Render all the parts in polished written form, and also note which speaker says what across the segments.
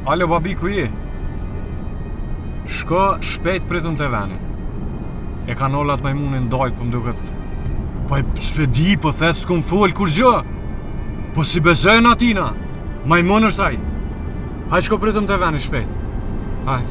Speaker 1: Alo babi, ku je? Shko shpejt pritëm të veni. E ka nollat majmunin ndajt, po m'duket. Po e shpedi, po thet s'kom fol kur gjë. Po si bezojnë atina. Majmun është ai. Haj shko pritëm të veni shpejt. Haj.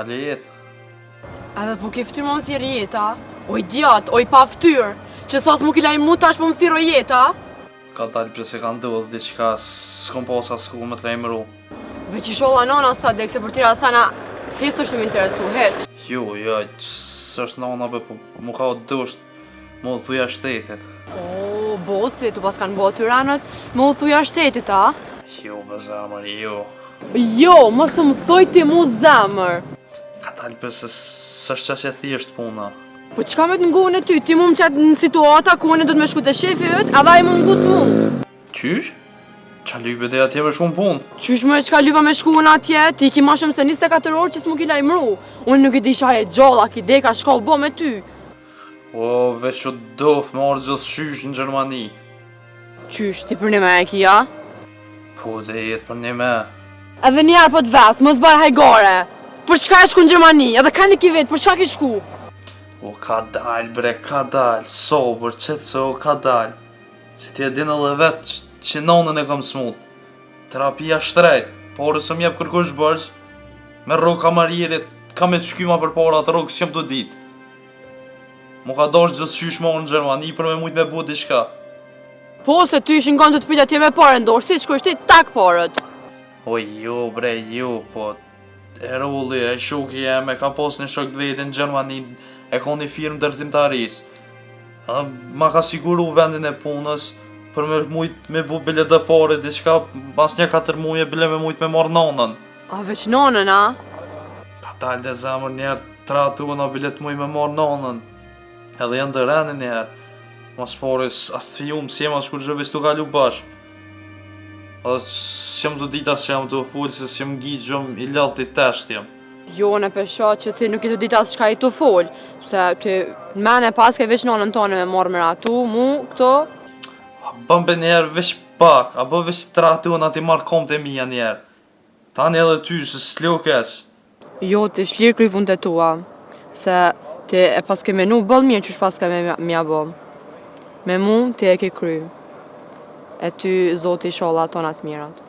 Speaker 2: Ale jetë.
Speaker 3: Edhe po ke ftyrë më thirë jeta? Oj djat, oj pa ftyrë, që sa s'mu kila i mu tash po më thirë o jeta?
Speaker 2: Ka dalë për se ka ndodhë diqka, s'kom posa s'ku me të lejmëru.
Speaker 3: Veq i sholla nona s'ka dek, se për tira sana hes është më interesu, heq.
Speaker 2: Jo, s'është nona be, po mu ka o dusht, mu u thuja shtetit.
Speaker 3: O, bosi, tu pas kanë bo tyranët, më u thuja shtetit, a?
Speaker 2: Jo, be zamër, jo.
Speaker 3: Jo, mos të më thuj ti mu zamër.
Speaker 2: Ka dalë për se s'është qasje thjesht puna.
Speaker 3: Po qka me të nguën e ty, ti mu më qatë në situata ku unë do të me shku të shefi yt, edhe ai mu nguc mu.
Speaker 2: Qysh? Qa lype dhe atje me shku në punë?
Speaker 3: Qysh më qka lypa me shku në atje, ti ki ma shumë se 24 orë që s'mu ki lajmëru. Unë nuk i disha e gjalla, ki deka shka u bo me ty.
Speaker 2: O, veç që dof me orë gjithë shysh në Gjermani.
Speaker 3: Qysh, ti për një me e kia?
Speaker 2: Po dhe jetë për një me.
Speaker 3: Edhe njerë po të vesë, mos barë hajgore. Për çka e shku në Gjermani, edhe ka një ki vetë, për çka ki shku?
Speaker 2: O, ka dalë bre, ka dalë, sobër, qetëso, ka dalë. Se ti e din edhe vetë që nonën e kam smut. Terapia shtrejt, por së m'jep kërkush bërgj, me rrugë kamarierit, ka me të shkyma për para atë rrugë s'jem të ditë. Mu ka dosh gjithë shysh morë në Gjermani për me mujt me bu diçka.
Speaker 3: Po, se ty ishin kanë të t'pilja tje me pare ndorë, si shku ishte tak parët.
Speaker 2: O jo bre, jo, po Erolli, e shoki jeme, ka pos një shok të vetë në Gjermani, e ka një firmë dërtimtaris. Ma ka siguru vendin e punës, për me mujt me bu bile dhe pare, diçka pas një 4 muje bile me mujt me marrë nonën.
Speaker 3: A veç nonën, a?
Speaker 2: Ka dalë dhe zemër njerë, tratu në bile të muj me marrë nonën. Edhe janë dhe reni njerë. Mas pare, as të fijum, si jem as kur gjëvis të kalu bashkë. Edhe s'jem të dit as që jam të full, se s'jem gjitë gjëm i lallë të i tesht jem.
Speaker 3: Jo, në pesha që ti nuk i të dit as qka i të full, se ti në mene pas ke veç nonën tonë me morë mëra tu, mu, këto.
Speaker 2: A bëm be njerë veç pak, a bë veç tratu në ati marrë kom të mija njerë. Tani edhe ty, se s'lokes.
Speaker 3: Jo, ti shlirë kry fund të tua, se ti e pas ke menu bëllë mirë që pas ke me mja bo. Me mu, ti e ke kry. E ty, Zoti, sholla tonat mirat.